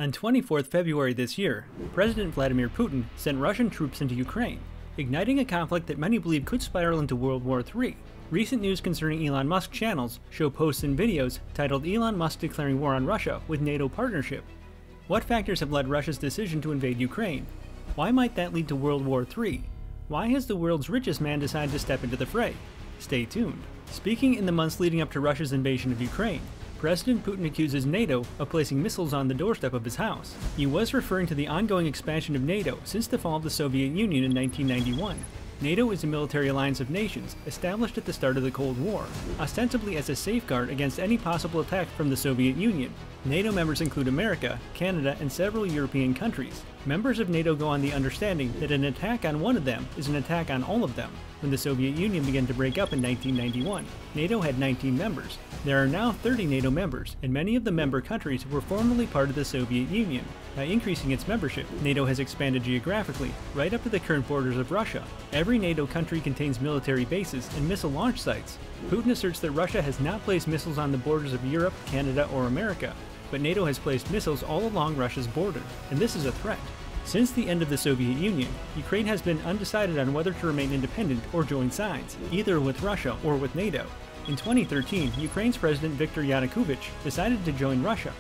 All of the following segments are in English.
On 24th February this year, President Vladimir Putin sent Russian troops into Ukraine, igniting a conflict that many believe could spiral into World War III. Recent news concerning Elon Musk channels show posts and videos titled "Elon Musk declaring war on Russia with NATO Partnership." What factors have led Russia's decision to invade Ukraine? Why might that lead to World War III? Why has the world's richest man decided to step into the fray? Stay tuned. Speaking in the months leading up to Russia's invasion of Ukraine, President Putin accuses NATO of placing missiles on the doorstep of his house. He was referring to the ongoing expansion of NATO since the fall of the Soviet Union in 1991. NATO is a military alliance of nations established at the start of the Cold War, ostensibly as a safeguard against any possible attack from the Soviet Union. NATO members include America, Canada, and several European countries. Members of NATO go on the understanding that an attack on one of them is an attack on all of them. When the Soviet Union began to break up in 1991, NATO had 19 members. There are now 30 NATO members, and many of the member countries were formerly part of the Soviet Union. By increasing its membership, NATO has expanded geographically, right up to the current borders of Russia. Every NATO country contains military bases and missile launch sites. Putin asserts that Russia has not placed missiles on the borders of Europe, Canada, or America, but NATO has placed missiles all along Russia's border, and this is a threat. Since the end of the Soviet Union, Ukraine has been undecided on whether to remain independent or join sides, either with Russia or with NATO. In 2013, Ukraine's President Viktor Yanukovych decided to join Russia.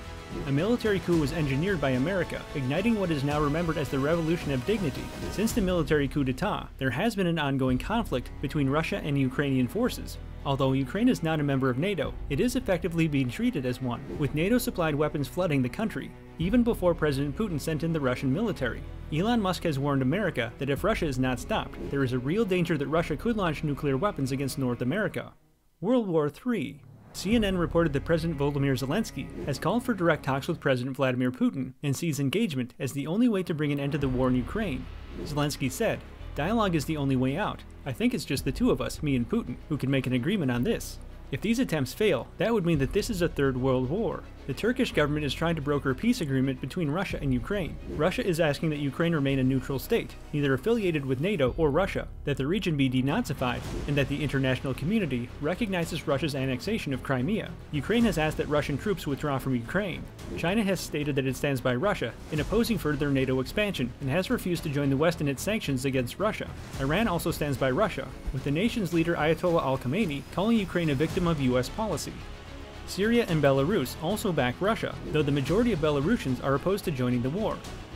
A military coup was engineered by America, igniting what is now remembered as the Revolution of Dignity. Since the military coup d'etat, there has been an ongoing conflict between Russia and Ukrainian forces. Although Ukraine is not a member of NATO, it is effectively being treated as one, with NATO-supplied weapons flooding the country, even before President Putin sent in the Russian military. Elon Musk has warned America that if Russia is not stopped, there is a real danger that Russia could launch nuclear weapons against North America. World War III. CNN reported that President Volodymyr Zelensky has called for direct talks with President Vladimir Putin and sees engagement as the only way to bring an end to the war in Ukraine. Zelensky said, "Dialogue is the only way out. I think it's just the two of us, me and Putin, who can make an agreement on this." If these attempts fail, that would mean that this is a third world war. The Turkish government is trying to broker a peace agreement between Russia and Ukraine. Russia is asking that Ukraine remain a neutral state, neither affiliated with NATO or Russia, that the region be denazified, and that the international community recognizes Russia's annexation of Crimea. Ukraine has asked that Russian troops withdraw from Ukraine. China has stated that it stands by Russia in opposing further NATO expansion and has refused to join the West in its sanctions against Russia. Iran also stands by Russia, with the nation's leader Ayatollah al-Khamenei calling Ukraine a victim of US policy. Syria and Belarus also back Russia, though the majority of Belarusians are opposed to joining the war.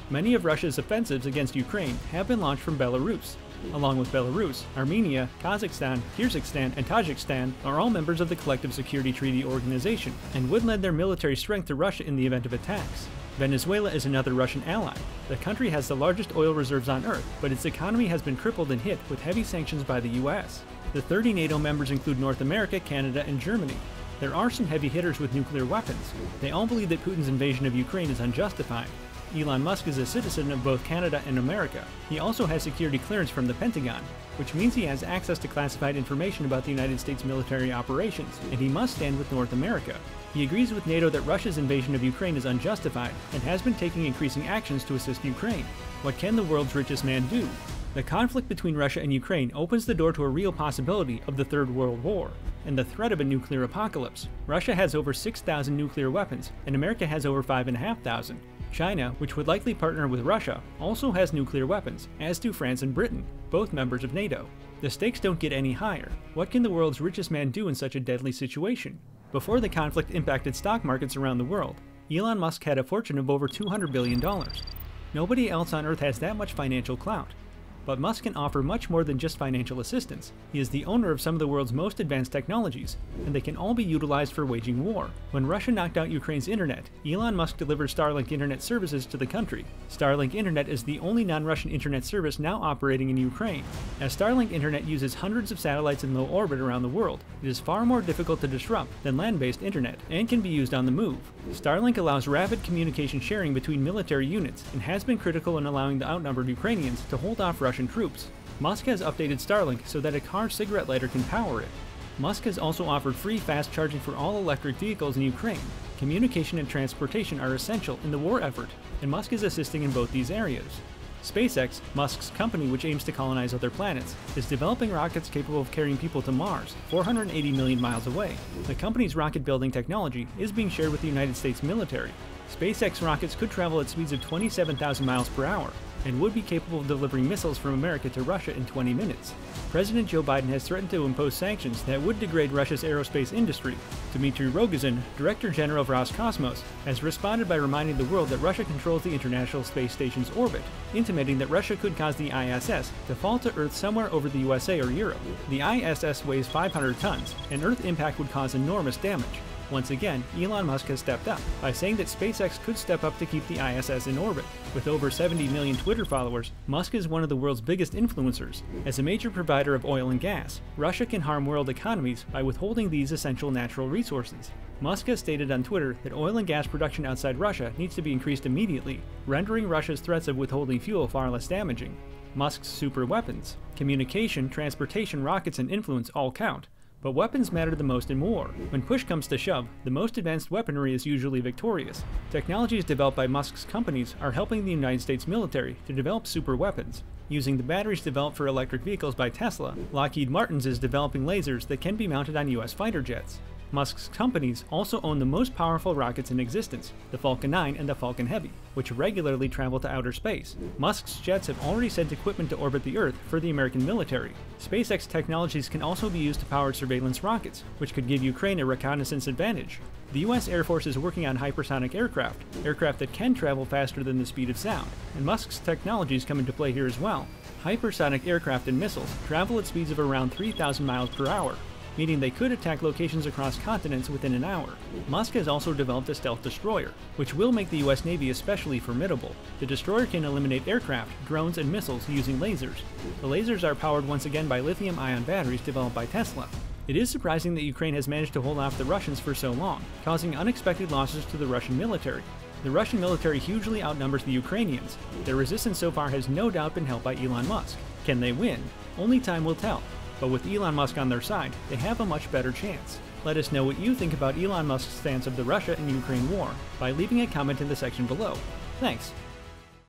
Many of Russia's offensives against Ukraine have been launched from Belarus. Along with Belarus, Armenia, Kazakhstan, Kyrgyzstan, and Tajikistan are all members of the Collective Security Treaty Organization and would lend their military strength to Russia in the event of attacks. Venezuela is another Russian ally. The country has the largest oil reserves on Earth, but its economy has been crippled and hit with heavy sanctions by the US. The 30 NATO members include North America, Canada, and Germany. There are some heavy hitters with nuclear weapons. They all believe that Putin's invasion of Ukraine is unjustified. Elon Musk is a citizen of both Canada and America. He also has security clearance from the Pentagon, which means he has access to classified information about the United States military operations, and he must stand with North America. He agrees with NATO that Russia's invasion of Ukraine is unjustified and has been taking increasing actions to assist Ukraine. What can the world's richest man do? The conflict between Russia and Ukraine opens the door to a real possibility of the Third World War and the threat of a nuclear apocalypse. Russia has over 6,000 nuclear weapons, and America has over 5,500. China, which would likely partner with Russia, also has nuclear weapons, as do France and Britain, both members of NATO. The stakes don't get any higher. What can the world's richest man do in such a deadly situation? Before the conflict impacted stock markets around the world, Elon Musk had a fortune of over $200 billion. Nobody else on Earth has that much financial clout. But Musk can offer much more than just financial assistance. He is the owner of some of the world's most advanced technologies, and they can all be utilized for waging war. When Russia knocked out Ukraine's internet, Elon Musk delivered Starlink internet services to the country. Starlink internet is the only non-Russian internet service now operating in Ukraine. As Starlink internet uses hundreds of satellites in low orbit around the world, it is far more difficult to disrupt than land-based internet, and can be used on the move. Starlink allows rapid communication sharing between military units, and has been critical in allowing the outnumbered Ukrainians to hold off Russian troops. Musk has updated Starlink so that a car cigarette lighter can power it. Musk has also offered free fast charging for all electric vehicles in Ukraine. Communication and transportation are essential in the war effort, and Musk is assisting in both these areas. SpaceX, Musk's company which aims to colonize other planets, is developing rockets capable of carrying people to Mars, 480 million miles away. The company's rocket-building technology is being shared with the United States military. SpaceX rockets could travel at speeds of 27,000 miles per hour and would be capable of delivering missiles from America to Russia in 20 minutes. President Joe Biden has threatened to impose sanctions that would degrade Russia's aerospace industry. Dmitry Rogozin, Director General of Roscosmos, has responded by reminding the world that Russia controls the International Space Station's orbit, intimating that Russia could cause the ISS to fall to Earth somewhere over the USA or Europe. The ISS weighs 500 tons, and Earth impact would cause enormous damage. Once again, Elon Musk has stepped up by saying that SpaceX could step up to keep the ISS in orbit. With over 70 million Twitter followers, Musk is one of the world's biggest influencers. As a major provider of oil and gas, Russia can harm world economies by withholding these essential natural resources. Musk has stated on Twitter that oil and gas production outside Russia needs to be increased immediately, rendering Russia's threats of withholding fuel far less damaging. Musk's super weapons, communication, transportation, rockets, and influence all count. But weapons matter the most in war. When push comes to shove, the most advanced weaponry is usually victorious. Technologies developed by Musk's companies are helping the United States military to develop super weapons. Using the batteries developed for electric vehicles by Tesla, Lockheed Martin is developing lasers that can be mounted on US fighter jets. Musk's companies also own the most powerful rockets in existence, the Falcon 9 and the Falcon Heavy, which regularly travel to outer space. Musk's jets have already sent equipment to orbit the Earth for the American military. SpaceX technologies can also be used to power surveillance rockets, which could give Ukraine a reconnaissance advantage. The US Air Force is working on hypersonic aircraft that can travel faster than the speed of sound, and Musk's technologies come into play here as well. Hypersonic aircraft and missiles travel at speeds of around 3,000 miles per hour, meaning they could attack locations across continents within an hour. Musk has also developed a stealth destroyer, which will make the US Navy especially formidable. The destroyer can eliminate aircraft, drones, and missiles using lasers. The lasers are powered once again by lithium-ion batteries developed by Tesla. It is surprising that Ukraine has managed to hold off the Russians for so long, causing unexpected losses to the Russian military. The Russian military hugely outnumbers the Ukrainians. Their resistance so far has no doubt been helped by Elon Musk. Can they win? Only time will tell. But with Elon Musk on their side, they have a much better chance. Let us know what you think about Elon Musk's stance of the Russia and Ukraine war by leaving a comment in the section below. Thanks.